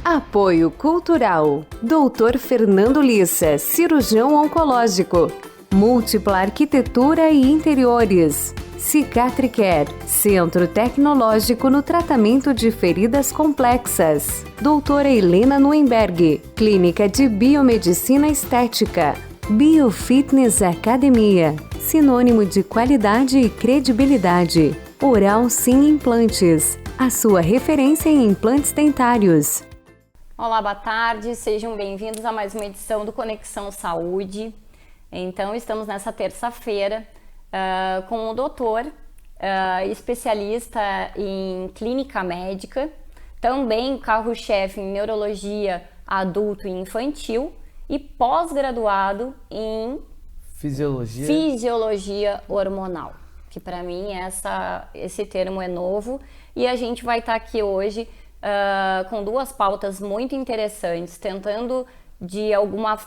Apoio Cultural. Dr. Fernando Lissa, cirurgião oncológico. Múltipla Arquitetura e Interiores. Cicatricare, Centro Tecnológico no tratamento de feridas complexas. Doutora Helena Nuenberg, Clínica de Biomedicina Estética. Biofitness Academia, sinônimo de qualidade e credibilidade. Oral Sim Implantes, a sua referência em implantes dentários. Olá, boa tarde, sejam bem-vindos a mais uma edição do Conexão Saúde. Então, estamos nessa terça-feira com o doutor, especialista em clínica médica, também carro-chefe em neurologia adulto e infantil e pós-graduado em fisiologia hormonal, que para mim esse termo é novo, e a gente vai estar aqui hoje com duas pautas muito interessantes, tentando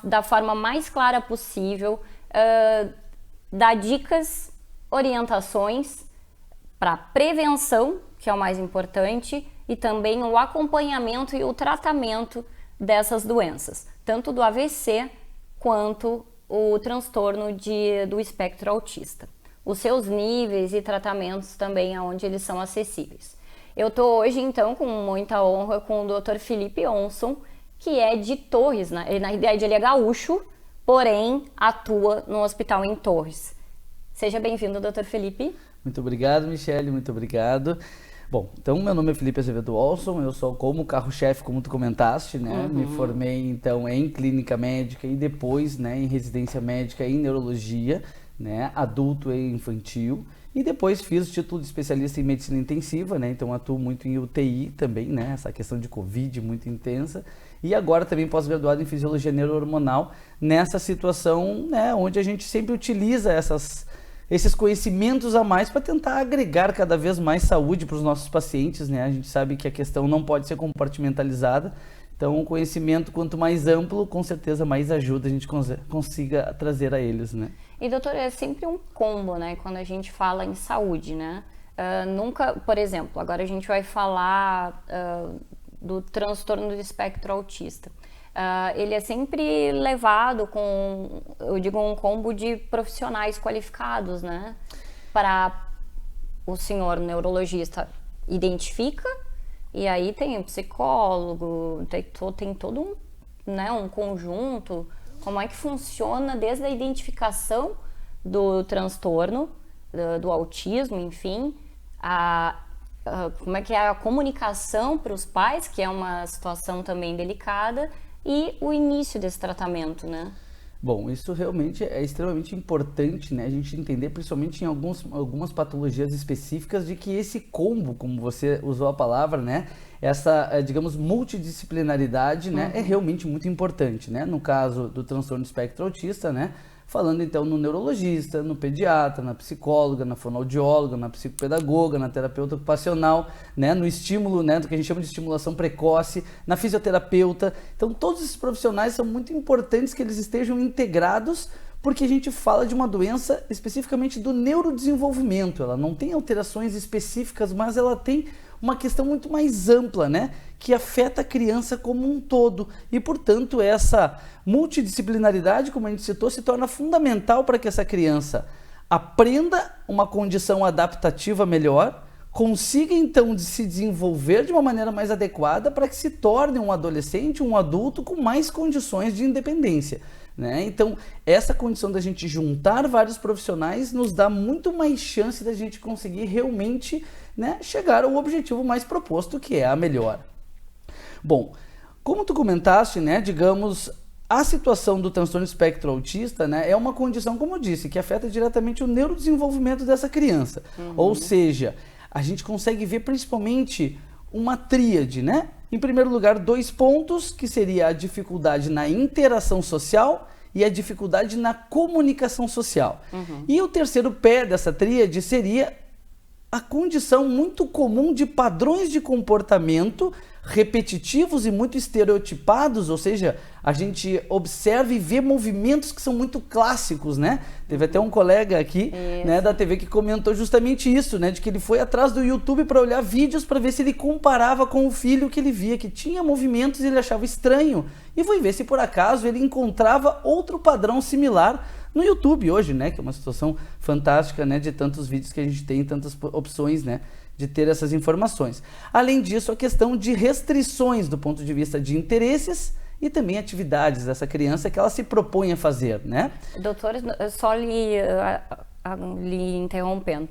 da forma mais clara possível dar dicas, orientações para prevenção, que é o mais importante, e também o acompanhamento e o tratamento dessas doenças, tanto do AVC quanto o transtorno do espectro autista. Os seus níveis e tratamentos também aonde eles são acessíveis. Eu estou hoje, então, com muita honra com o Dr. Felipe Onson, que é de Torres, na verdade ele é gaúcho, porém atua no hospital em Torres. Seja bem-vindo, Dr. Felipe. Muito obrigado, Michele, muito obrigado. Bom, então meu nome é Felipe Azevedo Olson, eu sou como carro-chefe, como tu comentaste, né? Me formei então em clínica médica e depois, né, em residência médica em neurologia, né, adulto e infantil. E depois fiz o título de especialista em medicina intensiva, né? Então atuo muito em UTI também, né? Essa questão de Covid muito intensa. E agora também pós-graduado em fisiologia neurohormonal, nessa situação, né, onde a gente sempre utiliza esses conhecimentos a mais para tentar agregar cada vez mais saúde para os nossos pacientes, né? A gente sabe que a questão não pode ser compartimentalizada. Então o conhecimento, quanto mais amplo, com certeza mais ajuda a gente consiga trazer a eles, né? E doutor, é sempre um combo, né, quando a gente fala em saúde, né? Nunca, por exemplo, agora a gente vai falar do transtorno do espectro autista. Ele é sempre levado com, eu digo, um combo de profissionais qualificados, né? Para o senhor neurologista identifica, e aí tem o psicólogo, tem todo um conjunto. Como é que funciona desde a identificação do transtorno, do autismo, enfim, como é que é a comunicação para os pais, que é uma situação também delicada, e o início desse tratamento, né? Bom, isso realmente é extremamente importante, né? A gente entender, principalmente em algumas patologias específicas, de que esse combo, como você usou a palavra, né? Essa, digamos, multidisciplinaridade, né? É realmente muito importante, né? No caso do transtorno espectro autista, né? Falando então no neurologista, no pediatra, na psicóloga, na fonoaudióloga, na psicopedagoga, na terapeuta ocupacional, né, no estímulo, né, do que a gente chama de estimulação precoce, na fisioterapeuta. Então todos esses profissionais são muito importantes que eles estejam integrados, porque a gente fala de uma doença especificamente do neurodesenvolvimento. Ela não tem alterações específicas, mas ela tem uma questão muito mais ampla, né, que afeta a criança como um todo. E, portanto, essa multidisciplinaridade, como a gente citou, se torna fundamental para que essa criança aprenda uma condição adaptativa melhor, consiga, então, se desenvolver de uma maneira mais adequada para que se torne um adolescente, um adulto com mais condições de independência, né? Então, essa condição da gente juntar vários profissionais nos dá muito mais chance da gente conseguir realmente, né, chegar ao objetivo mais proposto, que é a melhora. Bom, como tu comentaste, né, digamos, a situação do transtorno espectro autista, né, é uma condição, como eu disse, que afeta diretamente o neurodesenvolvimento dessa criança. Ou seja, a gente consegue ver principalmente uma tríade, né? Em primeiro lugar, 2 pontos, que seria a dificuldade na interação social e a dificuldade na comunicação social. E o terceiro pé dessa tríade seria a condição muito comum de padrões de comportamento repetitivos e muito estereotipados, ou seja, a gente observa e vê movimentos que são muito clássicos, né? Teve até um colega aqui, né, da TV que comentou justamente isso, né, de que ele foi atrás do YouTube para olhar vídeos para ver se ele comparava com o filho que ele via, que tinha movimentos e ele achava estranho, e foi ver se por acaso ele encontrava outro padrão similar no YouTube hoje, né, que é uma situação fantástica, né, de tantos vídeos que a gente tem, tantas opções, né, de ter essas informações. Além disso, a questão de restrições do ponto de vista de interesses e também atividades dessa criança que ela se propõe a fazer, né? Doutor, só lhe interrompendo.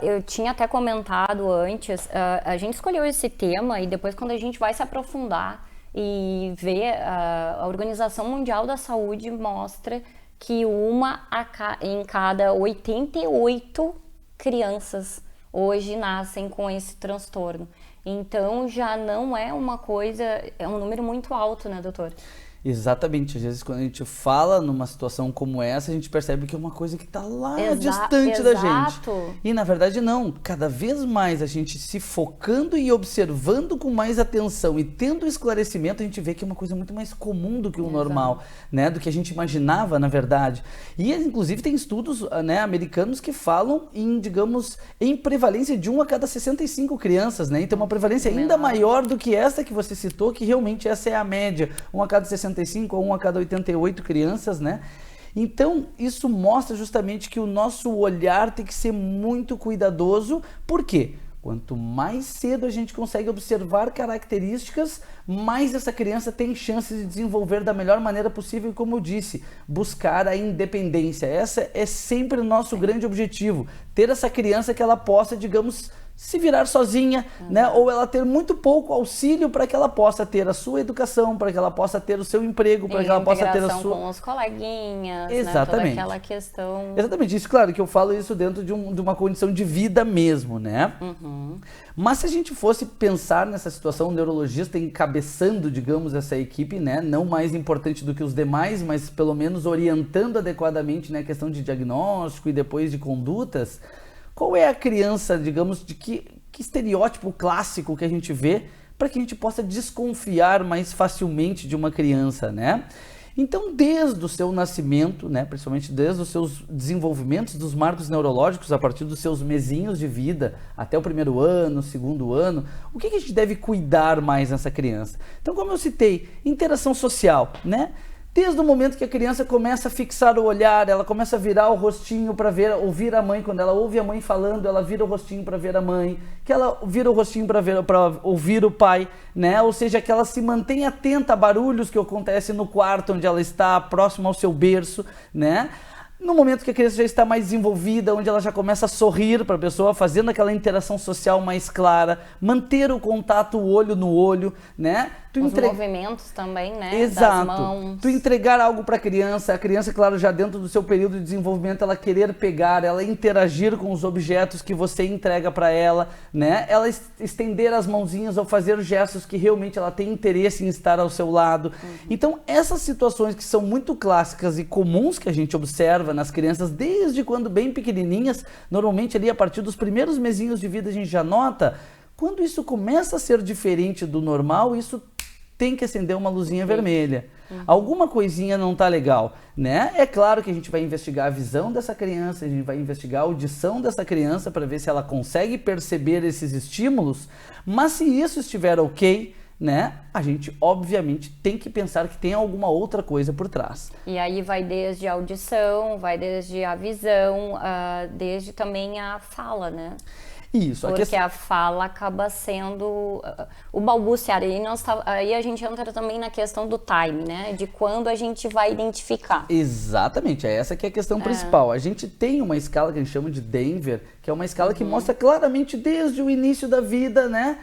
Eu tinha até comentado antes, a gente escolheu esse tema e depois quando a gente vai se aprofundar e ver, a Organização Mundial da Saúde mostra que uma em cada 88 crianças hoje nascem com esse transtorno. Então já não é uma coisa, é um número muito alto, né, doutor? Exatamente, às vezes quando a gente fala numa situação como essa, a gente percebe que é uma coisa que está lá distante da gente. E na verdade não, cada vez mais a gente se focando e observando com mais atenção e tendo esclarecimento, a gente vê que é uma coisa muito mais comum do que o normal, né, do que a gente imaginava, na verdade. E inclusive tem estudos, né, americanos que falam em, digamos, em prevalência de 1 a cada 65 crianças, né, então uma prevalência ainda maior do que essa que você citou, que realmente essa é a média, 1 a cada 65 ou 1 a cada 88 crianças, né? Então, isso mostra justamente que o nosso olhar tem que ser muito cuidadoso. Por quê? Quanto mais cedo a gente consegue observar características, mais essa criança tem chances de desenvolver da melhor maneira possível e, como eu disse, buscar a independência. Essa é sempre o nosso grande objetivo, ter essa criança que ela possa, digamos, se virar sozinha, né? Ou ela ter muito pouco auxílio para que ela possa ter a sua educação, para que ela possa ter o seu emprego, para que ela possa ter a sua... com os coleguinhas, exatamente, né? Toda aquela questão... Exatamente, isso, claro que eu falo isso dentro de uma condição de vida mesmo, né? Mas se a gente fosse pensar nessa situação, o neurologista encabeçando, digamos, essa equipe, né? Não mais importante do que os demais, mas pelo menos orientando adequadamente, né, a questão de diagnóstico e depois de condutas. Qual é a criança, digamos, de que estereótipo clássico que a gente vê para que a gente possa desconfiar mais facilmente de uma criança, né? Então, desde o seu nascimento, né, principalmente desde os seus desenvolvimentos dos marcos neurológicos, a partir dos seus mesinhos de vida, até o 1º ano, 2º ano, o que a gente deve cuidar mais nessa criança? Então, como eu citei, interação social, né? Desde o momento que a criança começa a fixar o olhar, ela começa a virar o rostinho para ouvir a mãe, quando ela ouve a mãe falando, ela vira o rostinho para ver a mãe, que ela vira o rostinho para ouvir o pai, né? Ou seja, que ela se mantém atenta a barulhos que acontecem no quarto onde ela está, próximo ao seu berço, né? No momento que a criança já está mais desenvolvida, onde ela já começa a sorrir para a pessoa, fazendo aquela interação social mais clara, manter o contato olho no olho, né? Os movimentos também, né? Exato. Das mãos. Tu entregar algo para a criança, claro, já dentro do seu período de desenvolvimento, ela querer pegar, ela interagir com os objetos que você entrega para ela, né? Ela estender as mãozinhas ou fazer gestos que realmente ela tem interesse em estar ao seu lado. Então, essas situações que são muito clássicas e comuns que a gente observa nas crianças desde quando bem pequenininhas, normalmente ali a partir dos primeiros mesinhos de vida a gente já nota, quando isso começa a ser diferente do normal, isso tem que acender uma luzinha vermelha. Alguma coisinha não tá legal, né? É claro que a gente vai investigar a visão dessa criança, a gente vai investigar a audição dessa criança para ver se ela consegue perceber esses estímulos, mas se isso estiver ok, né, a gente obviamente tem que pensar que tem alguma outra coisa por trás. E aí vai desde a audição, vai desde a visão, desde também a fala, né? Isso, porque a fala acaba sendo o balbuciar. Aí a gente entra também na questão do time, né? De quando a gente vai identificar. Exatamente, essa que é a questão principal. A gente tem uma escala que a gente chama de Denver, que é uma escala que mostra claramente desde o início da vida, né?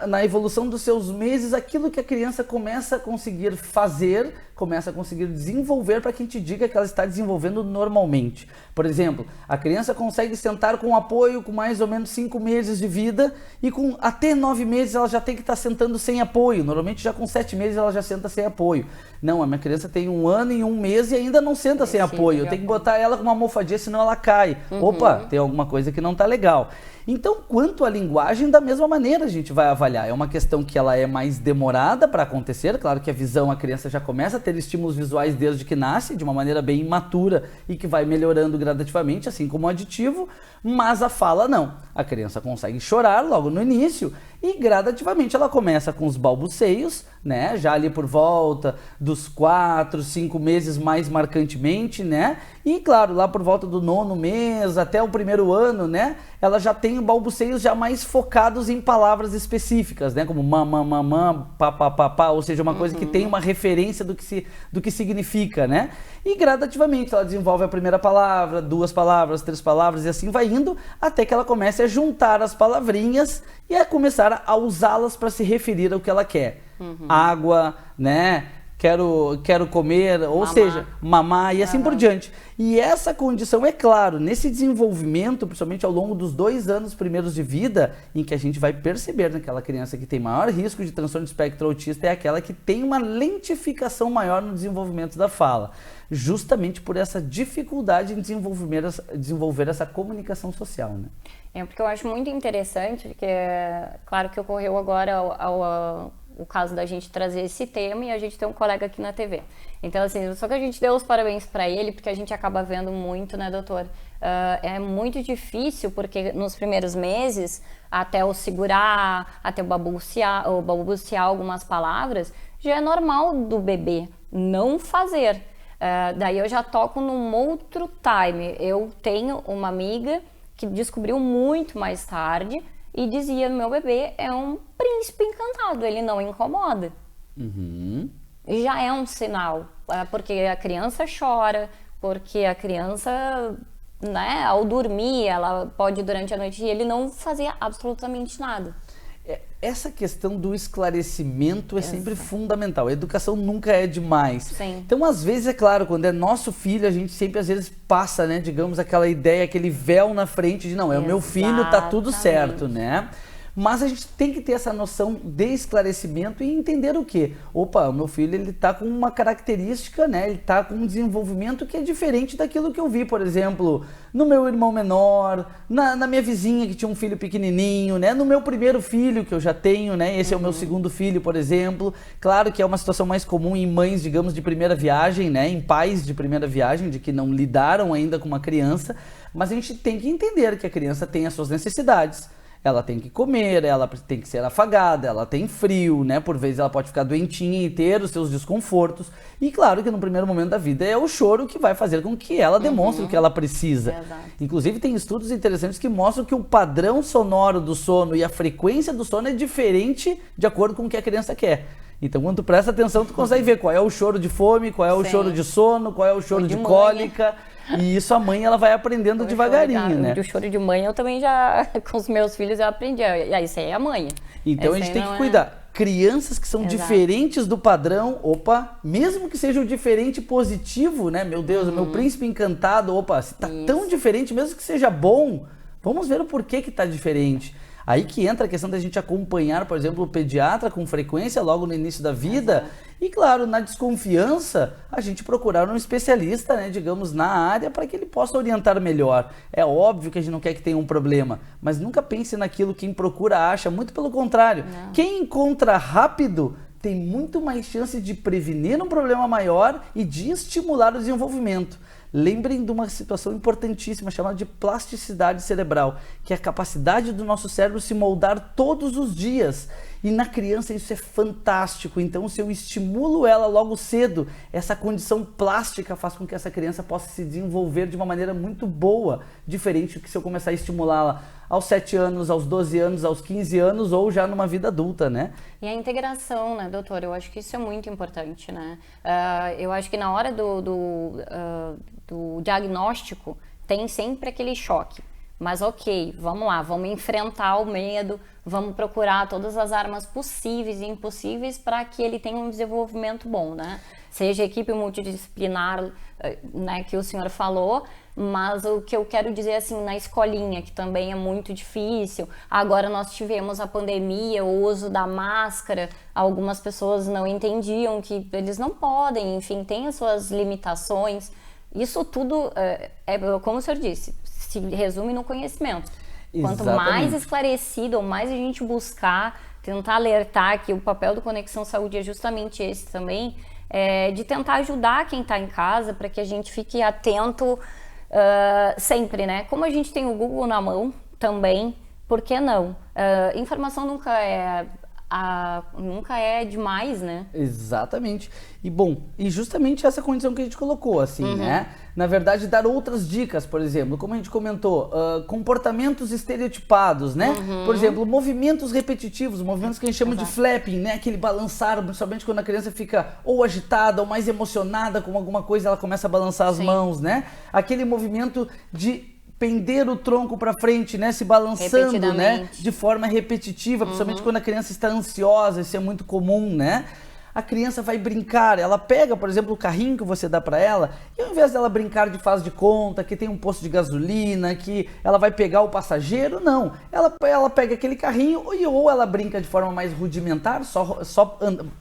Na evolução dos seus meses, aquilo que a criança começa a conseguir fazer, começa a conseguir desenvolver para que a gente diga que ela está desenvolvendo normalmente. Por exemplo, a criança consegue sentar com apoio com mais ou menos 5 meses de vida e com até 9 meses ela já tem que estar sentando sem apoio. Normalmente já com 7 meses ela já senta sem apoio. Não, a minha criança tem 1 ano e 1 mês e ainda não senta sem apoio. Eu tenho que botar ela com uma almofadinha, senão ela cai. Opa, tem alguma coisa que não está legal. Então, quanto à linguagem, da mesma maneira a gente vai avaliar. É uma questão que ela é mais demorada para acontecer, claro que a visão, a criança já começa a ter estímulos visuais desde que nasce, de uma maneira bem imatura e que vai melhorando gradativamente, assim como o aditivo, mas a fala não. A criança consegue chorar logo no início e gradativamente ela começa com os balbucieios, né? Já ali por volta dos 4, 5 meses mais marcantemente, né? E claro, lá por volta do 9º mês até o 1º ano, né? Ela já tem balbucieios já mais focados em palavras específicas, né? Como mamã, mamã, papá, papá, ou seja, uma coisa que tem uma referência do que significa, né? E gradativamente ela desenvolve a primeira palavra, 2 palavras, 3 palavras e assim vai indo até que ela comece a juntar as palavrinhas e a começar a usá-las para se referir ao que ela quer. Água, né? Quero comer, ou Mamar. seja, mamar e assim por diante. E essa condição, é claro, nesse desenvolvimento, principalmente ao longo dos 2 anos primeiros de vida, em que a gente vai perceber naquela criança que tem maior risco de transtorno de espectro autista, é aquela que tem uma lentificação maior no desenvolvimento da fala, justamente por essa dificuldade em desenvolver essa comunicação social, né? É porque eu acho muito interessante, porque claro que ocorreu agora o caso da gente trazer esse tema e a gente tem um colega aqui na TV. Então, assim, só que a gente deu os parabéns para ele, porque a gente acaba vendo muito, né, doutor? É muito difícil, porque nos primeiros meses, até o segurar, até o balbuciar algumas palavras, já é normal do bebê não fazer. Daí eu já toco num outro time. Eu tenho uma amiga que descobriu muito mais tarde e dizia: meu bebê é um príncipe encantado, ele não incomoda. Já é um sinal, porque a criança chora, porque a criança, né, ao dormir, ela pode durante a noite e ele não fazia absolutamente nada. Essa questão do esclarecimento é sempre fundamental. A educação nunca é demais. Sim. Então, às vezes, é claro, quando é nosso filho, a gente sempre, às vezes, passa, né, digamos, aquela ideia, aquele véu na frente de, não, é o meu filho, tá tudo certo, né? Mas a gente tem que ter essa noção de esclarecimento e entender o quê? Opa, o meu filho, ele tá com uma característica, né? Ele tá com um desenvolvimento que é diferente daquilo que eu vi, por exemplo, no meu irmão menor, na minha vizinha que tinha um filho pequenininho, né? No meu primeiro filho que eu já tenho, né? Esse é o meu segundo filho, por exemplo. Claro que é uma situação mais comum em mães, digamos, de primeira viagem, né? Em pais de primeira viagem, de que não lidaram ainda com uma criança. Mas a gente tem que entender que a criança tem as suas necessidades. Ela tem que comer, ela tem que ser afagada, ela tem frio, né? Por vezes ela pode ficar doentinha e ter os seus desconfortos. E claro que no primeiro momento da vida é o choro que vai fazer com que ela demonstre o que ela precisa. Exato. Inclusive tem estudos interessantes que mostram que o padrão sonoro do sono e a frequência do sono é diferente de acordo com o que a criança quer. Então, quando tu presta atenção, tu consegue ver qual é o choro de fome, qual é o choro de sono, qual é o choro de cólica. E isso a mãe, ela vai aprendendo devagarinho, né? O choro de mãe eu também já, com os meus filhos, eu aprendi. Isso aí é a mãe. Então a gente tem que cuidar. Crianças que são diferentes do padrão, opa, mesmo que seja um diferente positivo, né? Meu Deus, o meu príncipe encantado, opa, se tá tão diferente, mesmo que seja bom, vamos ver o porquê que tá diferente. Aí que entra a questão da gente acompanhar, por exemplo, o pediatra com frequência logo no início da vida. E claro, na desconfiança, a gente procurar um especialista, né, digamos, na área para que ele possa orientar melhor. É óbvio que a gente não quer que tenha um problema, mas nunca pense naquilo que quem procura acha, muito pelo contrário. Não. Quem encontra rápido tem muito mais chance de prevenir um problema maior e de estimular o desenvolvimento. Lembrem de uma situação importantíssima chamada de plasticidade cerebral, que é a capacidade do nosso cérebro se moldar todos os dias. E na criança isso é fantástico. Então, se eu estimulo ela logo cedo, essa condição plástica faz com que essa criança possa se desenvolver de uma maneira muito boa, diferente do que se eu começar a estimulá-la aos 7 anos, aos 12 anos, aos 15 anos ou já numa vida adulta, né? E a integração, né, doutor? Eu acho que isso é muito importante, né? Eu acho que na hora do diagnóstico tem sempre aquele choque. Mas ok, vamos lá, vamos enfrentar o medo, vamos procurar todas as armas possíveis e impossíveis para que ele tenha um desenvolvimento bom, né? Seja a equipe multidisciplinar, né, que o senhor falou, mas o que eu quero dizer assim, na escolinha, que também é muito difícil. Agora nós tivemos a pandemia, o uso da máscara, algumas pessoas não entendiam que eles não podem, enfim, tem as suas limitações. Isso tudo, como o senhor disse, se resume no conhecimento. Quanto mais esclarecido, ou mais a gente buscar tentar alertar que o papel do Conexão Saúde é justamente esse também, de tentar ajudar quem está em casa para que a gente fique atento sempre, né? Como a gente tem o Google na mão também, por que não? Informação nunca é demais, né? Exatamente. E bom, e justamente essa condição que a gente colocou, assim, né? Na verdade, dar outras dicas, por exemplo, como a gente comentou, comportamentos estereotipados, né? Por exemplo, movimentos repetitivos, movimentos que a gente chama de flapping, né? Aquele balançar, principalmente quando a criança fica ou agitada ou mais emocionada com alguma coisa, ela começa a balançar as mãos, né? Aquele movimento de pender o tronco para frente, né, se balançando, né, de forma repetitiva, principalmente quando a criança está ansiosa, isso é muito comum, né? A criança vai brincar, ela pega, por exemplo, o carrinho que você dá para ela, e ao invés dela brincar de faz de conta, que tem um posto de gasolina, que ela vai pegar o passageiro, não. Ela pega aquele carrinho, ou ela brinca de forma mais rudimentar, só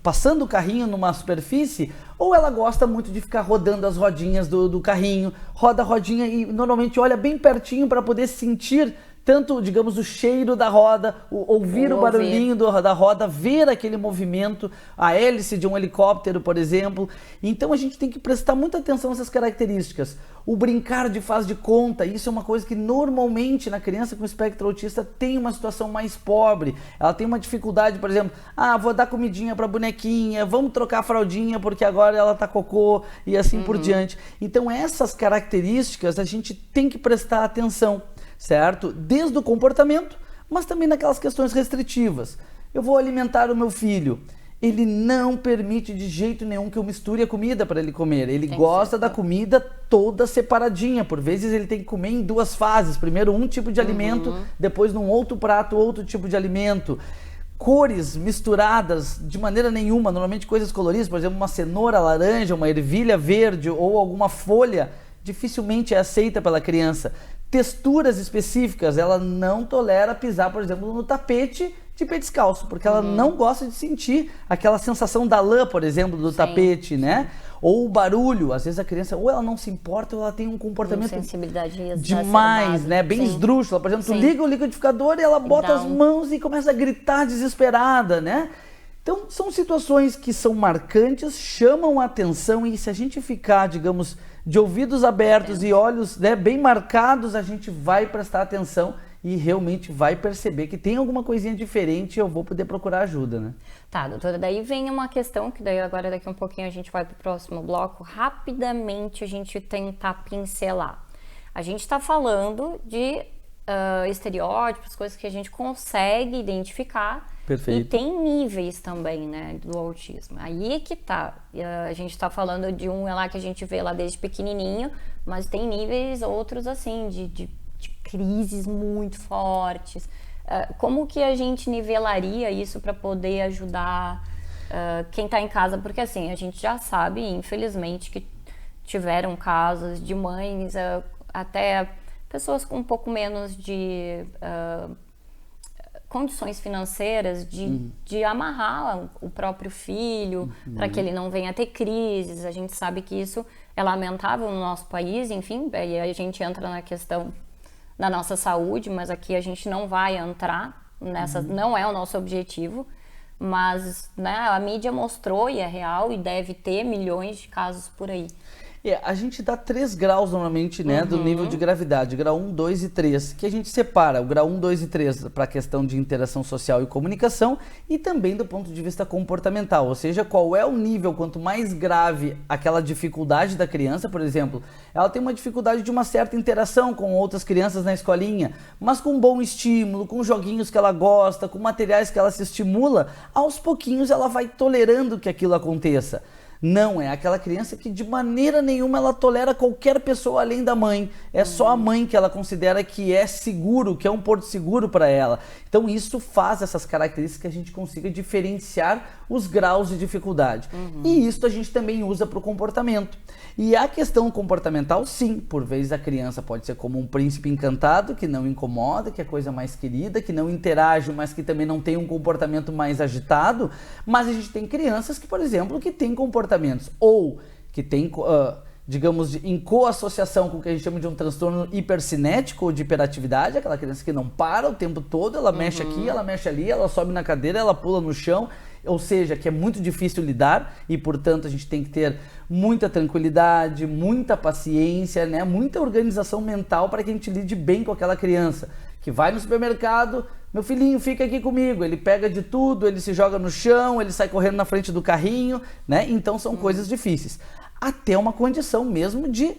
passando o carrinho numa superfície, ou ela gosta muito de ficar rodando as rodinhas do carrinho, roda a rodinha e normalmente olha bem pertinho para poder sentir tanto, digamos, o cheiro da roda, ouvir o barulhinho da roda, ver aquele movimento, a hélice de um helicóptero, por exemplo. Então a gente tem que prestar muita atenção nessas características. O brincar de faz de conta, isso é uma coisa que normalmente na criança com espectro autista tem uma situação mais pobre. Ela tem uma dificuldade, por exemplo, vou dar comidinha pra bonequinha, vamos trocar a fraldinha porque agora ela tá cocô e assim por diante. Então essas características a gente tem que prestar atenção, certo? Desde o comportamento, mas também naquelas questões restritivas. Eu vou alimentar o meu filho. Ele não permite de jeito nenhum que eu misture a comida para ele comer. Ele gosta da comida toda separadinha. Por vezes ele tem que comer em duas fases. Primeiro um tipo de alimento, depois num outro prato, outro tipo de alimento. Cores misturadas de maneira nenhuma, normalmente coisas coloridas, por exemplo, uma cenoura laranja, uma ervilha verde ou alguma folha, dificilmente é aceita pela criança. Texturas específicas, ela não tolera pisar, por exemplo, no tapete de pé descalço, porque ela não gosta de sentir aquela sensação da lã, por exemplo, do tapete, né? Ou o barulho, às vezes a criança, ou ela não se importa, ou ela tem um comportamento sensibilidade demais, né? Bem esdrúxula. Por exemplo, tu liga o liquidificador e ela bota as mãos e começa a gritar desesperada, né? Então, são situações que são marcantes, chamam a atenção e se a gente ficar, digamos, de ouvidos abertos e olhos, né, bem marcados, a gente vai prestar atenção e realmente vai perceber que tem alguma coisinha diferente e eu vou poder procurar ajuda, né? Tá, doutora, daí vem uma questão que daí agora daqui a um pouquinho a gente vai pro próximo bloco, rapidamente a gente tentar pincelar. A gente está falando de estereótipos, coisas que a gente consegue identificar. Perfeito. E tem níveis também, né, do autismo. Aí é que tá. A gente tá falando de um lá que a gente vê lá desde pequenininho, mas tem níveis outros assim, de crises muito fortes. Como que a gente nivelaria isso para poder ajudar quem tá em casa? Porque assim, a gente já sabe, infelizmente, que tiveram casos de mães, até pessoas com um pouco menos de condições financeiras de amarrar o próprio filho para que ele não venha ter crises. A gente sabe que isso é lamentável no nosso país, enfim, aí a gente entra na questão da nossa saúde, mas aqui a gente não vai entrar nessa, não é o nosso objetivo, mas né, a mídia mostrou e é real e deve ter milhões de casos por aí. A gente dá 3 graus normalmente, né, do nível de gravidade, grau 1, 2 e 3, que a gente separa o grau 1, 2 e 3 para a questão de interação social e comunicação e também do ponto de vista comportamental, ou seja, qual é o nível, quanto mais grave aquela dificuldade da criança, por exemplo, ela tem uma dificuldade de uma certa interação com outras crianças na escolinha, mas com um bom estímulo, com joguinhos que ela gosta, com materiais que ela se estimula, aos pouquinhos ela vai tolerando que aquilo aconteça. Não, é aquela criança que de maneira nenhuma ela tolera qualquer pessoa além da mãe. É só a mãe que ela considera que é seguro, que é um porto seguro para ela. Então isso faz essas características que a gente consiga diferenciar os graus de dificuldade. E isso a gente também usa para o comportamento. E a questão comportamental, sim, por vezes a criança pode ser como um príncipe encantado, que não incomoda, que é a coisa mais querida, que não interage, mas que também não tem um comportamento mais agitado. Mas a gente tem crianças que, por exemplo, que têm comportamentos ou que têm digamos, em coassociação com o que a gente chama de um transtorno hipercinético ou de hiperatividade, aquela criança que não para o tempo todo, ela mexe aqui, ela mexe ali, ela sobe na cadeira, ela pula no chão, ou seja, que é muito difícil lidar e, portanto, a gente tem que ter muita tranquilidade, muita paciência, né? Muita organização mental para que a gente lide bem com aquela criança que vai no supermercado, meu filhinho, fica aqui comigo, ele pega de tudo, ele se joga no chão, ele sai correndo na frente do carrinho, né? Então são coisas difíceis. Até uma condição mesmo de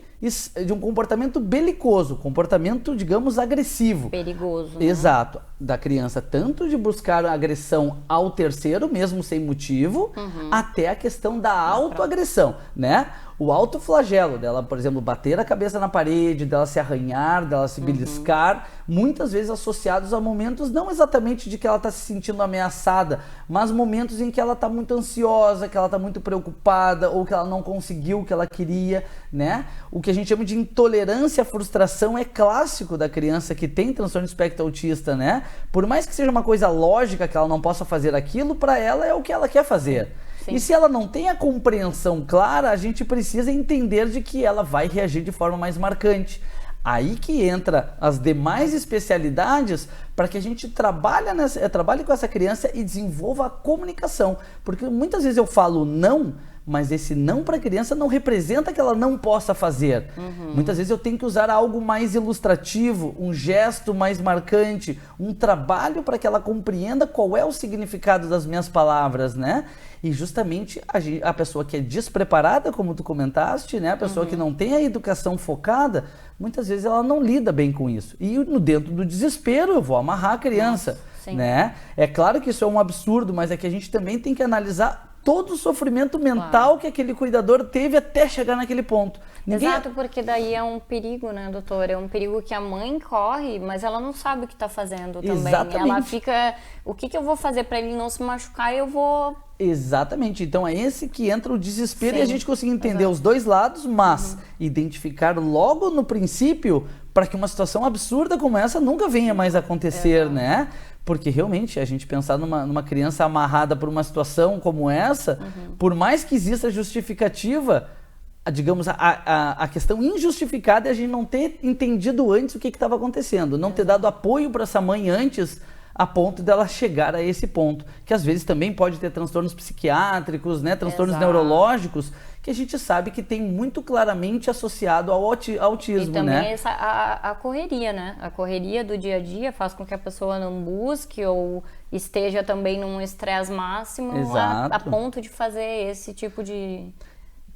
um comportamento belicoso, comportamento, digamos, agressivo. Perigoso. Né? Exato. Da criança, tanto de buscar a agressão ao terceiro, mesmo sem motivo, até a questão da autoagressão, né? O autoflagelo dela, por exemplo, bater a cabeça na parede, dela se arranhar, dela se beliscar, muitas vezes associados a momentos não exatamente de que ela está se sentindo ameaçada, mas momentos em que ela está muito ansiosa, que ela está muito preocupada ou que ela não conseguiu o que ela queria, né? O que a gente chama de intolerância à frustração é clássico da criança que tem transtorno de espectro autista, né? Por mais que seja uma coisa lógica que ela não possa fazer aquilo, para ela é o que ela quer fazer. Sim. E se ela não tem a compreensão clara, a gente precisa entender de que ela vai reagir de forma mais marcante. Aí que entra as demais especialidades para que a gente trabalhe com essa criança e desenvolva a comunicação. Porque muitas vezes eu falo não, mas esse não para a criança não representa que ela não possa fazer. Muitas vezes eu tenho que usar algo mais ilustrativo, um gesto mais marcante, um trabalho para que ela compreenda qual é o significado das minhas palavras, né? E justamente a pessoa que é despreparada, como tu comentaste, né? A pessoa que não tem a educação focada, muitas vezes ela não lida bem com isso. E dentro do desespero eu vou amarrar a criança, né? É claro que isso é um absurdo, mas é que a gente também tem que analisar todo o sofrimento mental que aquele cuidador teve até chegar naquele ponto. Exato, porque daí é um perigo, né, doutor? É um perigo que a mãe corre, mas ela não sabe o que está fazendo também. Exatamente. Ela fica, o que eu vou fazer para ele não se machucar? Eu vou... Exatamente, então é esse que entra o desespero. Sim, e a gente conseguir entender os dois lados, mas identificar logo no princípio para que uma situação absurda como essa nunca venha mais acontecer, né? Porque realmente a gente pensar numa criança amarrada por uma situação como essa, por mais que exista justificativa, digamos, a questão injustificada é a gente não ter entendido antes o que estava acontecendo, não ter dado apoio para essa mãe antes, a ponto dela chegar a esse ponto, que às vezes também pode ter transtornos psiquiátricos, né, transtornos neurológicos, que a gente sabe que tem muito claramente associado ao autismo, né? E também né? a correria, né? A correria do dia a dia faz com que a pessoa não busque ou esteja também num estresse máximo a ponto de fazer esse tipo de...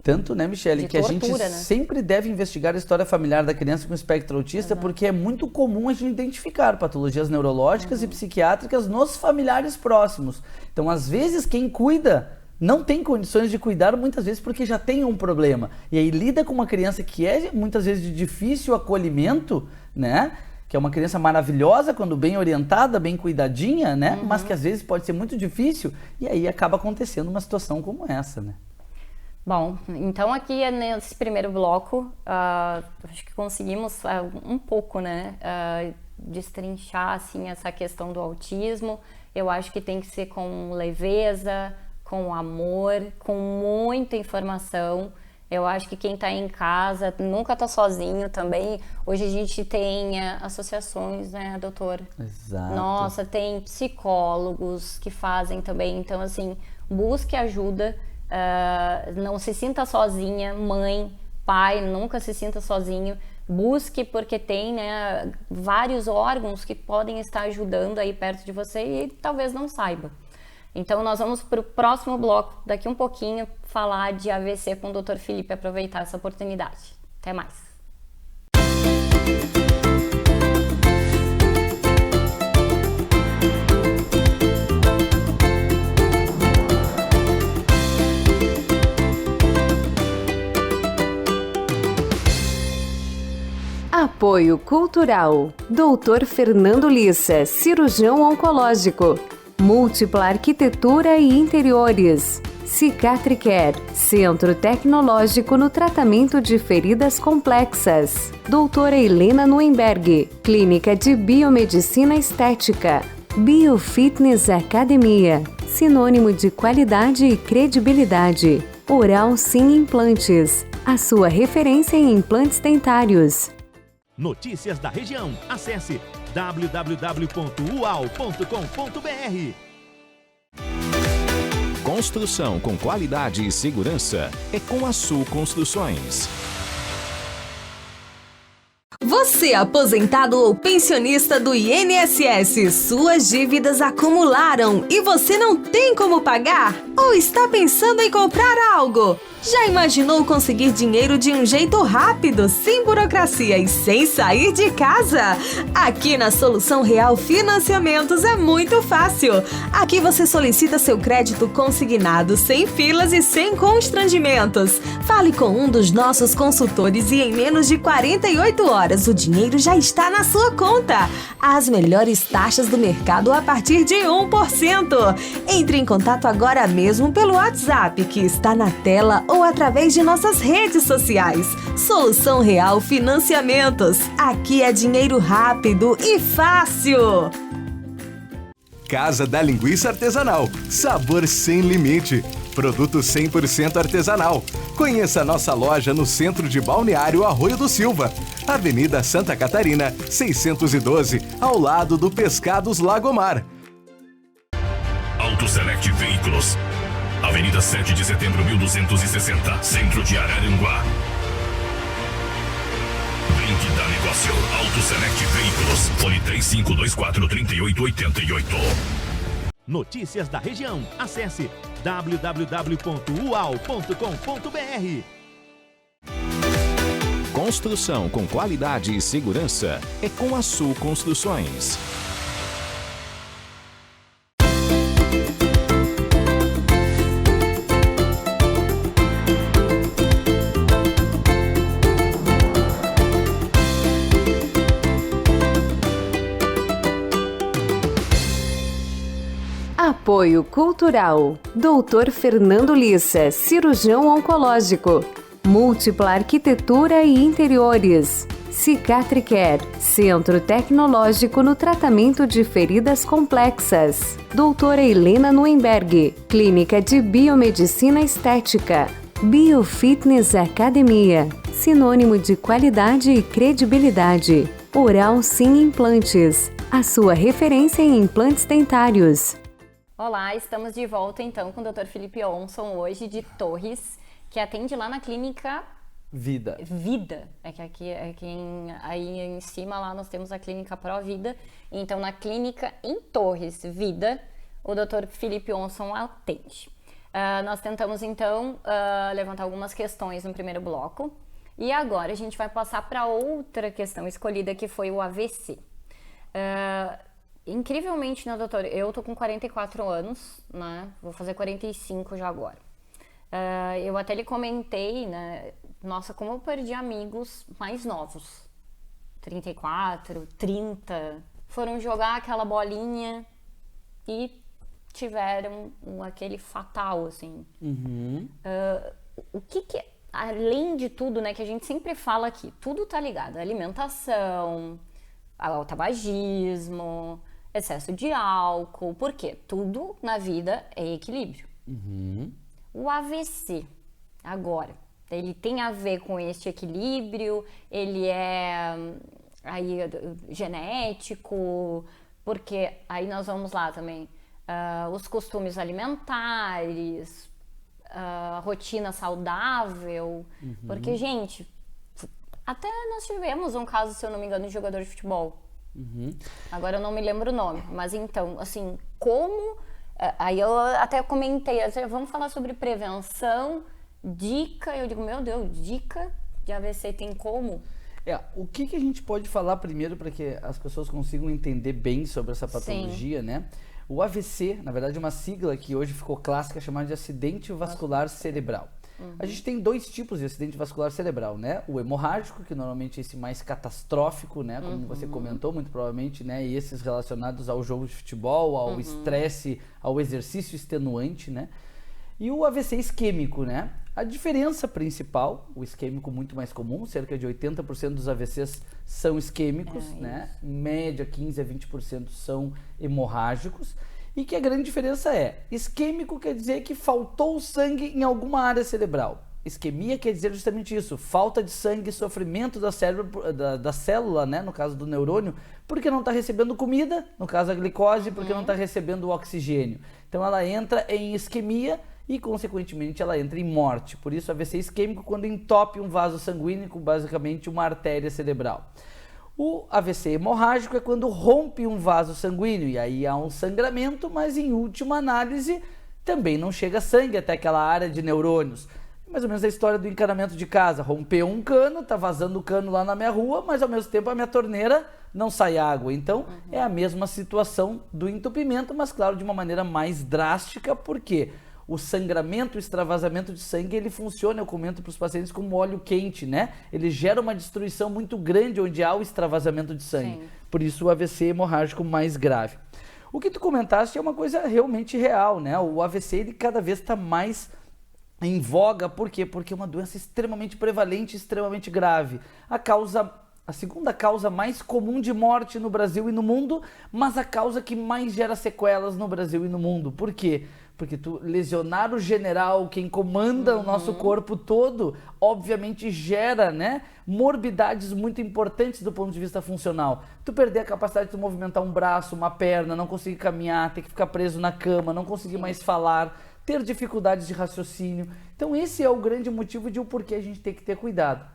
Tanto, né, Michele, que tortura, a gente sempre deve investigar a história familiar da criança com espectro autista, porque é muito comum a gente identificar patologias neurológicas e psiquiátricas nos familiares próximos. Então, às vezes, quem cuida não tem condições de cuidar, muitas vezes porque já tem um problema. E aí lida com uma criança que é, muitas vezes, de difícil acolhimento, né? Que é uma criança maravilhosa quando bem orientada, bem cuidadinha, né? Mas que às vezes pode ser muito difícil e aí acaba acontecendo uma situação como essa, né? Bom, então aqui nesse primeiro bloco, acho que conseguimos um pouco, né, destrinchar assim, essa questão do autismo. Eu acho que tem que ser com leveza, com amor, com muita informação. Eu acho que quem está em casa nunca está sozinho também. Hoje a gente tem associações, né, doutor? Exato. Nossa, tem psicólogos que fazem também. Então, assim, busque ajuda. Não se sinta sozinha, mãe, pai, nunca se sinta sozinho. Busque, porque tem, né, vários órgãos que podem estar ajudando aí perto de você e talvez não saiba. Então nós vamos para o próximo bloco, daqui um pouquinho, falar de AVC com o Dr. Felipe, aproveitar essa oportunidade. Até mais. Apoio Cultural. Dr. Fernando Lissa, cirurgião oncológico. Múltipla Arquitetura e Interiores. Cicatricare, Centro Tecnológico no Tratamento de Feridas Complexas. Doutora Helena Nuemberg, Clínica de Biomedicina Estética. Biofitness Academia, sinônimo de qualidade e credibilidade. Oral Sim Implantes, a sua referência em implantes dentários. Notícias da região. Acesse www.ual.com.br. Construção com qualidade e segurança é com a Sul Construções. Você, aposentado ou pensionista do INSS, suas dívidas acumularam e você não tem como pagar? Ou está pensando em comprar algo? Já imaginou conseguir dinheiro de um jeito rápido, sem burocracia e sem sair de casa? Aqui na Solução Real Financiamentos é muito fácil. Aqui você solicita seu crédito consignado, sem filas e sem constrangimentos. Fale com um dos nossos consultores e em menos de 48 horas o dinheiro já está na sua conta. As melhores taxas do mercado a partir de 1%. Entre em contato agora mesmo pelo WhatsApp que está na tela ou através de nossas redes sociais. Solução Real Financiamentos. Aqui é dinheiro rápido e fácil. Casa da Linguiça Artesanal. Sabor sem limite. Produto 100% artesanal. Conheça a nossa loja no centro de Balneário Arroio do Silva. Avenida Santa Catarina, 612, ao lado do Pescados Lagomar. Auto Select Veículos. Avenida 7 de Setembro, 1260, Centro de Araranguá. Vem que dá negócio. Auto Select Veículos. Fone 3524-3888. Notícias da região. Acesse www.ual.com.br. Construção com qualidade e segurança é com a Sul Construções. Apoio Cultural. Dr. Fernando Lissa, cirurgião oncológico. Múltipla Arquitetura e Interiores. Cicatricare, Centro Tecnológico no tratamento de feridas complexas. Doutora Helena Nuenberg, Clínica de Biomedicina Estética. Biofitness Academia, sinônimo de qualidade e credibilidade. Oral Sim Implantes, a sua referência em implantes dentários. Olá, estamos de volta então com o Dr. Felipe Onson, hoje de Torres, que atende lá na clínica Vida. É que aqui aí em cima lá nós temos a clínica Pro Vida. Então na clínica em Torres Vida, o Dr. Felipe Onson atende. Nós tentamos então levantar algumas questões no primeiro bloco e agora a gente vai passar para outra questão escolhida, que foi o AVC. Incrivelmente, né, doutor? Eu tô com 44 anos, né? Vou fazer 45 já agora. Eu até lhe comentei, né? Nossa, como eu perdi amigos mais novos. 34, 30. Foram jogar aquela bolinha e tiveram aquele fatal, assim. Uhum. O que além de tudo, né, que a gente sempre fala aqui, tudo tá ligado. Alimentação, ao tabagismo, excesso de álcool, porque tudo na vida é equilíbrio. Uhum. O AVC, agora, ele tem a ver com este equilíbrio, ele é aí, genético, porque aí nós vamos lá também, os costumes alimentares, rotina saudável, porque, gente, até nós tivemos um caso, se eu não me engano, de jogador de futebol. Uhum. Agora eu não me lembro o nome, mas então, assim, como... Aí eu até comentei, vamos falar sobre prevenção, dica, eu digo, meu Deus, dica de AVC tem como? O que a gente pode falar primeiro para que as pessoas consigam entender bem sobre essa patologia, né? O AVC, na verdade, é uma sigla que hoje ficou clássica, chamada de acidente vascular cerebral. A gente tem dois tipos de acidente vascular cerebral, né? O hemorrágico, que normalmente é esse mais catastrófico, né? Como você comentou, muito provavelmente, né? E esses relacionados ao jogo de futebol, ao estresse, ao exercício extenuante, né? E o AVC isquêmico, né? A diferença principal, o isquêmico muito mais comum, cerca de 80% dos AVCs são isquêmicos, né? Em média, 15 a 20% são hemorrágicos. E que a grande diferença é, isquêmico quer dizer que faltou sangue em alguma área cerebral. Isquemia quer dizer justamente isso, falta de sangue, sofrimento da célula, né, no caso do neurônio, porque não está recebendo comida, no caso a glicose, porque não está recebendo o oxigênio. Então ela entra em isquemia e, consequentemente, ela entra em morte. Por isso, AVC isquêmico quando entope um vaso sanguíneo, basicamente uma artéria cerebral. O AVC hemorrágico é quando rompe um vaso sanguíneo, e aí há um sangramento, mas em última análise também não chega sangue até aquela área de neurônios. Mais ou menos a história do encanamento de casa. Rompeu um cano, tá vazando o cano lá na minha rua, mas ao mesmo tempo a minha torneira não sai água. Então é a mesma situação do entupimento, mas claro, de uma maneira mais drástica, porque o sangramento, o extravasamento de sangue, ele funciona, eu comento para os pacientes, como óleo quente, né? Ele gera uma destruição muito grande onde há o extravasamento de sangue. Sim. Por isso o AVC hemorrágico mais grave. O que tu comentaste é uma coisa realmente real, né? O AVC, ele cada vez está mais em voga. Por quê? Porque é uma doença extremamente prevalente, extremamente grave. A segunda causa mais comum de morte no Brasil e no mundo, mas a causa que mais gera sequelas no Brasil e no mundo. Por quê? Porque tu lesionar o general, quem comanda o nosso corpo todo, obviamente gera, né, morbidades muito importantes do ponto de vista funcional. Tu perder a capacidade de movimentar um braço, uma perna, não conseguir caminhar, ter que ficar preso na cama, não conseguir mais falar, ter dificuldades de raciocínio. Então esse é o grande motivo de o porquê a gente tem que ter cuidado.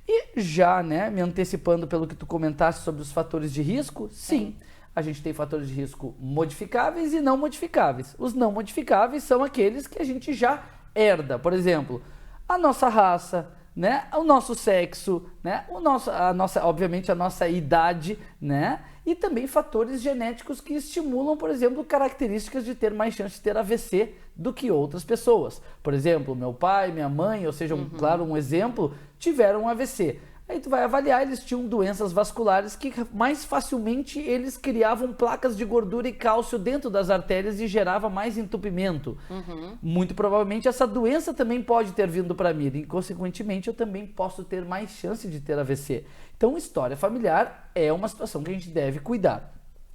E já, né, me antecipando pelo que tu comentaste sobre os fatores de risco, sim. A gente tem fatores de risco modificáveis e não modificáveis. Os não modificáveis são aqueles que a gente já herda. Por exemplo, a nossa raça, né? O nosso sexo, né? Obviamente a nossa idade, né? E também fatores genéticos que estimulam, por exemplo, características de ter mais chance de ter AVC do que outras pessoas. Por exemplo, meu pai, minha mãe, ou seja, claro, um exemplo, tiveram um AVC. Aí tu vai avaliar, eles tinham doenças vasculares que mais facilmente eles criavam placas de gordura e cálcio dentro das artérias e gerava mais entupimento. Muito provavelmente essa doença também pode ter vindo para mim e, consequentemente, eu também posso ter mais chance de ter AVC. Então, história familiar é uma situação que a gente deve cuidar.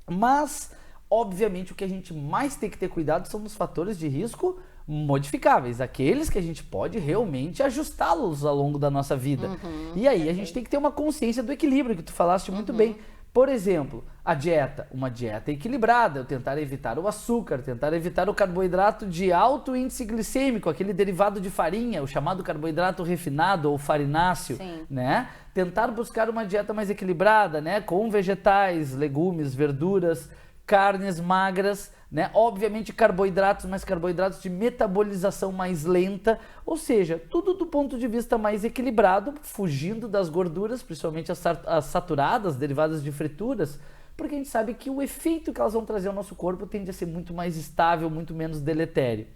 Mas, obviamente, o que a gente mais tem que ter cuidado são os fatores de risco modificáveis, aqueles que a gente pode realmente ajustá-los ao longo da nossa vida. E aí a gente tem que ter uma consciência do equilíbrio, que tu falaste muito bem. Por exemplo, a dieta, uma dieta equilibrada, eu tentar evitar o açúcar, tentar evitar o carboidrato de alto índice glicêmico, aquele derivado de farinha, o chamado carboidrato refinado ou farináceo, né? Tentar buscar uma dieta mais equilibrada, né? Com vegetais, legumes, verduras, carnes magras, né? Obviamente carboidratos, mas carboidratos de metabolização mais lenta, ou seja, tudo do ponto de vista mais equilibrado, fugindo das gorduras, principalmente as saturadas, derivadas de frituras, porque a gente sabe que o efeito que elas vão trazer ao nosso corpo tende a ser muito mais estável, muito menos deletério.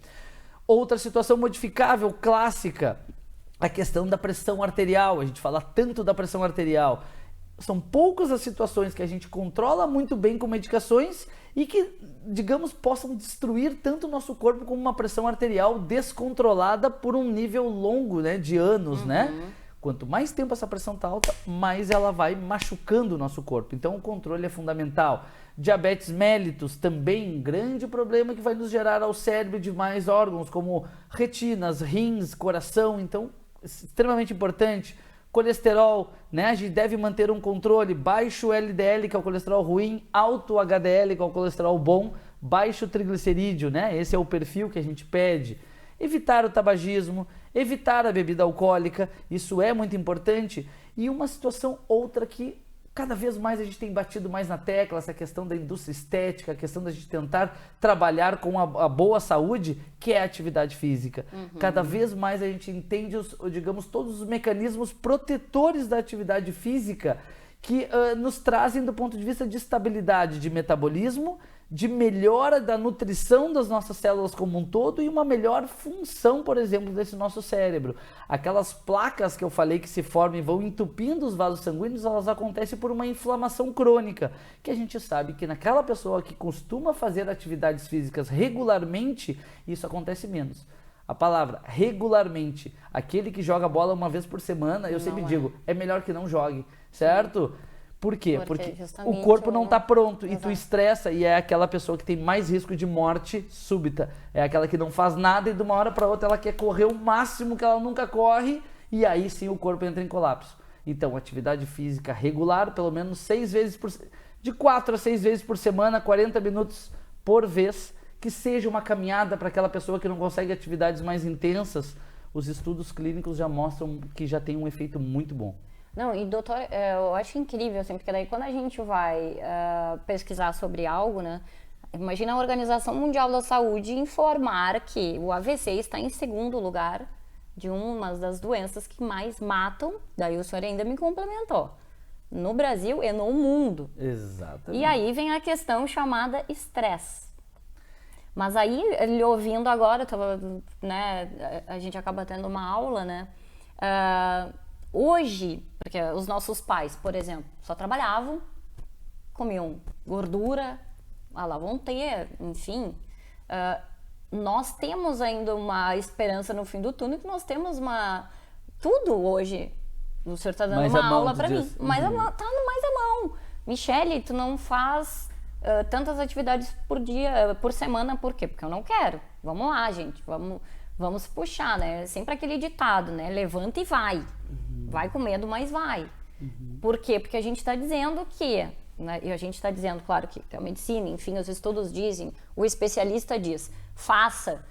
Outra situação modificável, clássica, a questão da pressão arterial. A gente fala tanto da pressão arterial. São poucas as situações que a gente controla muito bem com medicações e que, digamos, possam destruir tanto o nosso corpo como uma pressão arterial descontrolada por um nível longo, né, de anos, né? Quanto mais tempo essa pressão está alta, mais ela vai machucando o nosso corpo. Então o controle é fundamental. Diabetes mellitus também um grande problema que vai nos gerar ao cérebro de mais órgãos, como retinas, rins, coração. Então, extremamente importante. Colesterol, né? A gente deve manter um controle, baixo LDL, que é o colesterol ruim, alto HDL, que é o colesterol bom, baixo triglicerídeo, né? Esse é o perfil que a gente pede. Evitar o tabagismo, evitar a bebida alcoólica, isso é muito importante. E uma situação outra que cada vez mais a gente tem batido mais na tecla, essa questão da indústria estética, a questão da gente tentar trabalhar com a boa saúde, que é a atividade física. Cada vez mais a gente entende, digamos, todos os mecanismos protetores da atividade física que nos trazem do ponto de vista de estabilidade de metabolismo, de melhora da nutrição das nossas células como um todo e uma melhor função, por exemplo, desse nosso cérebro. Aquelas placas que eu falei que se formam e vão entupindo os vasos sanguíneos, elas acontecem por uma inflamação crônica, que a gente sabe que naquela pessoa que costuma fazer atividades físicas regularmente, isso acontece menos. A palavra regularmente, aquele que joga bola uma vez por semana, eu sempre digo, é melhor que não jogue, certo? Por quê? Porque Porque o justamente corpo não está pronto e tu Exato. estressa e é aquela pessoa que tem mais risco de morte súbita. É aquela que não faz nada e de uma hora para outra ela quer correr o máximo que ela nunca corre e aí sim o corpo entra em colapso. Então, atividade física regular, pelo menos 6 vezes de 4 a 6 vezes por semana, 40 minutos por vez, que seja uma caminhada para aquela pessoa que não consegue atividades mais intensas. Os estudos clínicos já mostram que já tem um efeito muito bom. Não, e doutor, eu acho incrível, assim, porque daí quando a gente vai pesquisar sobre algo, né? Imagina a Organização Mundial da Saúde informar que o AVC está em segundo lugar de uma das doenças que mais matam, daí o senhor ainda me complementou, no Brasil e no mundo. Exatamente. E aí vem a questão chamada estresse. Mas aí, ele ouvindo agora, né, a gente acaba tendo uma aula, né? Hoje, porque os nossos pais, por exemplo, só trabalhavam, comiam gordura, lá vão ter, enfim. Nós temos ainda uma esperança no fim do túnel, que nós temos tudo hoje. O senhor está dando uma aula para mim, mas tá mais à mão. Michele, tu não faz tantas atividades por semana, por quê? Porque eu não quero. Vamos lá, gente, vamos puxar, né? Sempre aquele ditado, né? Levanta e vai. Vai com medo, mas vai. Por quê? Porque a gente está dizendo que, né? E a gente está dizendo, claro, que a medicina, enfim, os estudos dizem, o especialista diz, faça,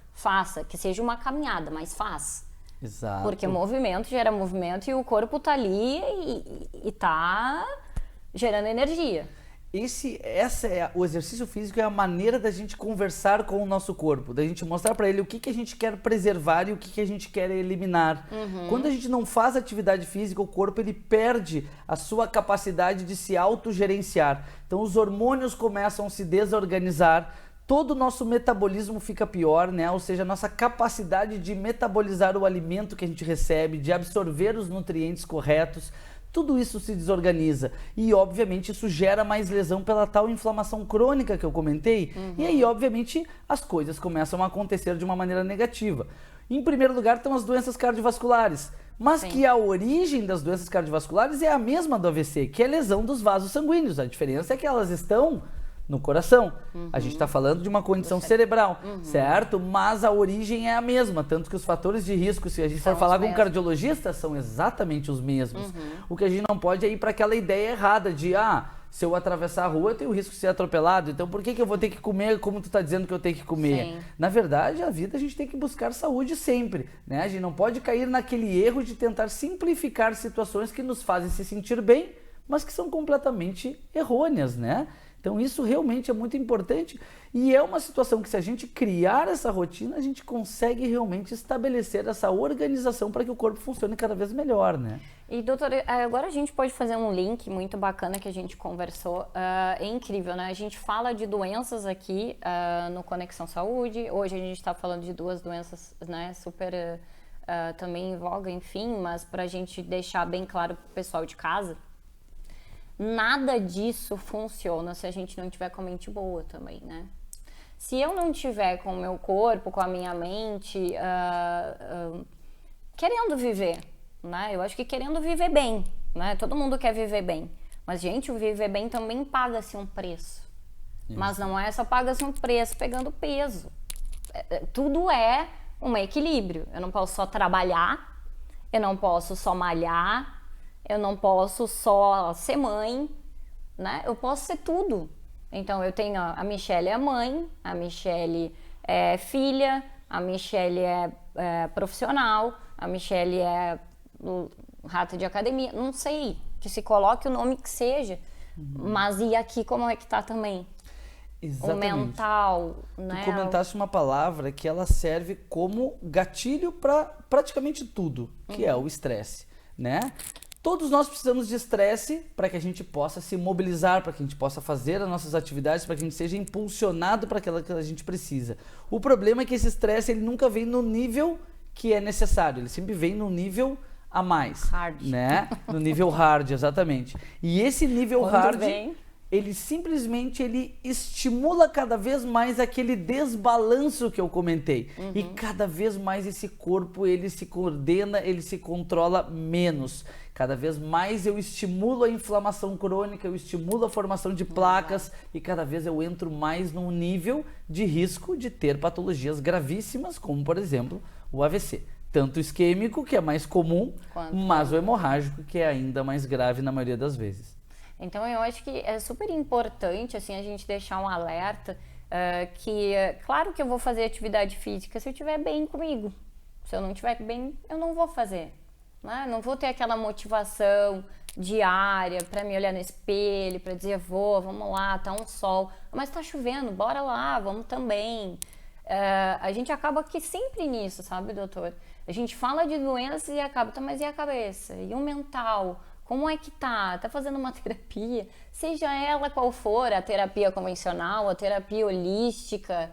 que seja uma caminhada, mas faz. Exato. Porque movimento gera movimento e o corpo está ali e está gerando energia. O exercício físico é a maneira da gente conversar com o nosso corpo, da gente mostrar para ele o que a gente quer preservar e o que a gente quer eliminar. Quando a gente não faz atividade física, o corpo ele perde a sua capacidade de se autogerenciar. Então os hormônios começam a se desorganizar, todo o nosso metabolismo fica pior, né? Ou seja, a nossa capacidade de metabolizar o alimento que a gente recebe, de absorver os nutrientes corretos, tudo isso se desorganiza e, obviamente, isso gera mais lesão pela tal inflamação crônica que eu comentei. E aí, obviamente, as coisas começam a acontecer de uma maneira negativa. Em primeiro lugar, estão as doenças cardiovasculares, mas que a origem das doenças cardiovasculares é a mesma do AVC, que é lesão dos vasos sanguíneos. A diferença é que elas estão no coração. A gente está falando de uma condição cerebral, certo? Mas a origem é a mesma, tanto que os fatores de risco, se a gente for falar com um cardiologista, são exatamente os mesmos. O que a gente não pode é ir para aquela ideia errada de, se eu atravessar a rua, eu tenho o risco de ser atropelado, então por que eu vou ter que comer como tu está dizendo que eu tenho que comer? Sim. Na verdade, a vida a gente tem que buscar saúde sempre, né? A gente não pode cair naquele erro de tentar simplificar situações que nos fazem se sentir bem, mas que são completamente errôneas, né? Então isso realmente é muito importante e é uma situação que, se a gente criar essa rotina, a gente consegue realmente estabelecer essa organização para que o corpo funcione cada vez melhor, né? E doutor, agora a gente pode fazer um link muito bacana que a gente conversou, é incrível, né? A gente fala de doenças aqui no Conexão Saúde, hoje a gente está falando de 2 doenças, né, super também em voga, enfim, mas para a gente deixar bem claro para o pessoal de casa, nada disso funciona se a gente não tiver com a mente boa também, né? Se eu não tiver com o meu corpo, com a minha mente, querendo viver, né? Eu acho que querendo viver bem, né? Todo mundo quer viver bem. Mas, gente, o viver bem também paga-se um preço. Isso. Mas não é só paga-se um preço pegando peso. Tudo é um equilíbrio. Eu não posso só trabalhar, eu não posso só malhar, eu não posso só ser mãe, né? Eu posso ser tudo. Então, eu tenho a Michele é mãe, a Michele é filha, a Michele é profissional, a Michele é rato de academia, não sei, que se coloque o nome que seja. Mas e aqui como é que tá também? Exatamente. O mental, né? Tu comentaste uma palavra que ela serve como gatilho para praticamente tudo, que é o estresse, né? Todos nós precisamos de estresse para que a gente possa se mobilizar, para que a gente possa fazer as nossas atividades, para que a gente seja impulsionado para aquilo que a gente precisa. O problema é que esse estresse ele nunca vem no nível que é necessário, ele sempre vem no nível a mais. Hard. Né? No nível hard, exatamente. E esse nível Quando hard... vem... ele simplesmente estimula cada vez mais aquele desbalanço que eu comentei. E cada vez mais esse corpo, ele se coordena, ele se controla menos. Cada vez mais eu estimulo a inflamação crônica, eu estimulo a formação de placas e cada vez eu entro mais num nível de risco de ter patologias gravíssimas, como por exemplo o AVC. Tanto o isquêmico, que é mais comum, mas o hemorrágico, que é ainda mais grave na maioria das vezes. Então eu acho que é super importante assim, a gente deixar um alerta que, claro que eu vou fazer atividade física se eu estiver bem comigo. Se eu não estiver bem, eu não vou fazer. Né? Não vou ter aquela motivação diária para me olhar no espelho, para dizer, vamos lá, tá um sol. Mas tá chovendo, bora lá, vamos também. A gente acaba aqui sempre nisso, sabe, doutor? A gente fala de doenças e acaba, tá, mas e a cabeça? E o mental? Como é que tá? Tá fazendo uma terapia? Seja ela qual for, a terapia convencional, a terapia holística,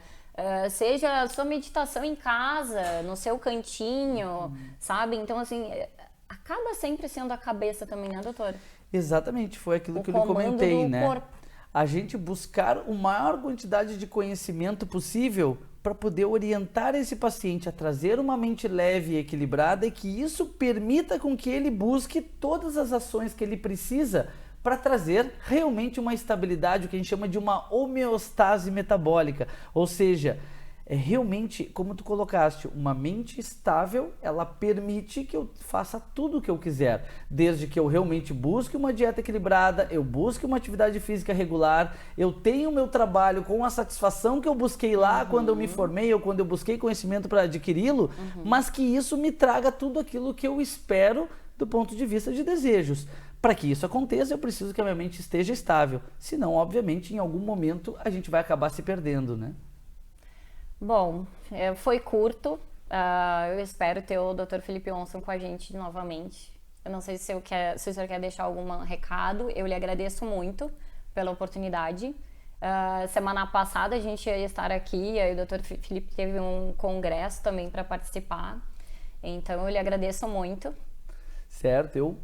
seja a sua meditação em casa, no seu cantinho, sabe? Então, assim, acaba sempre sendo a cabeça também, né, doutor? Exatamente, foi aquilo que eu lhe comentei, né? Corpo. A gente buscar a maior quantidade de conhecimento possível para poder orientar esse paciente a trazer uma mente leve e equilibrada e que isso permita com que ele busque todas as ações que ele precisa para trazer realmente uma estabilidade, o que a gente chama de uma homeostase metabólica, ou seja, realmente, como tu colocaste, uma mente estável, ela permite que eu faça tudo o que eu quiser, desde que eu realmente busque uma dieta equilibrada, eu busque uma atividade física regular, eu tenho o meu trabalho com a satisfação que eu busquei lá quando eu me formei ou quando eu busquei conhecimento para adquiri-lo, mas que isso me traga tudo aquilo que eu espero do ponto de vista de desejos. Para que isso aconteça, eu preciso que a minha mente esteja estável, senão, obviamente, em algum momento a gente vai acabar se perdendo, né? Bom, foi curto, eu espero ter o Dr. Felipe Onson com a gente novamente. Eu não sei se o senhor quer deixar algum recado, eu lhe agradeço muito pela oportunidade. Semana passada a gente ia estar aqui, aí o Dr. Felipe teve um congresso também para participar, então eu lhe agradeço muito. Certo, eu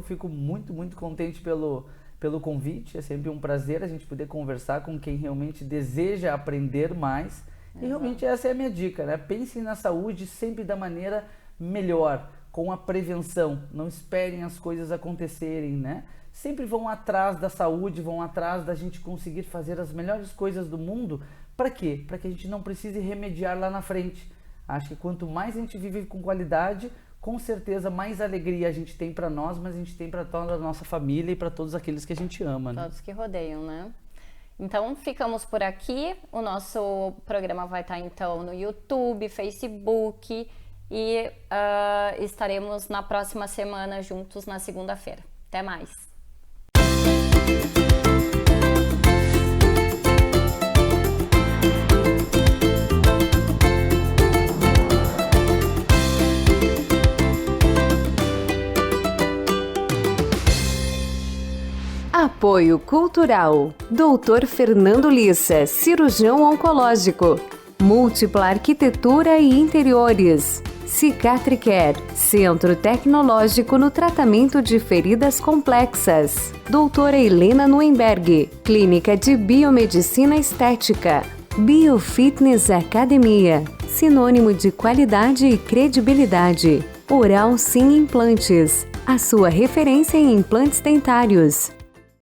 fico muito, muito contente pelo convite, é sempre um prazer a gente poder conversar com quem realmente deseja aprender mais. E realmente essa é a minha dica, né? Pensem na saúde sempre da maneira melhor, com a prevenção. Não esperem as coisas acontecerem, né? Sempre vão atrás da saúde, vão atrás da gente conseguir fazer as melhores coisas do mundo. Para quê? Para que a gente não precise remediar lá na frente. Acho que quanto mais a gente vive com qualidade, com certeza mais alegria a gente tem para nós, mas a gente tem para toda a nossa família e para todos aqueles que a gente ama, né? Todos que rodeiam, né? Então, ficamos por aqui. O nosso programa vai estar, então, no YouTube, Facebook e estaremos na próxima semana juntos na segunda-feira. Até mais! Apoio Cultural. Dr. Fernando Lissa, cirurgião oncológico. Múltipla Arquitetura e Interiores. Cicatricare, Centro Tecnológico no tratamento de feridas complexas. Doutora Helena Nuenberg, Clínica de Biomedicina Estética. Biofitness Academia, sinônimo de qualidade e credibilidade. Oral Sim Implantes, a sua referência em implantes dentários.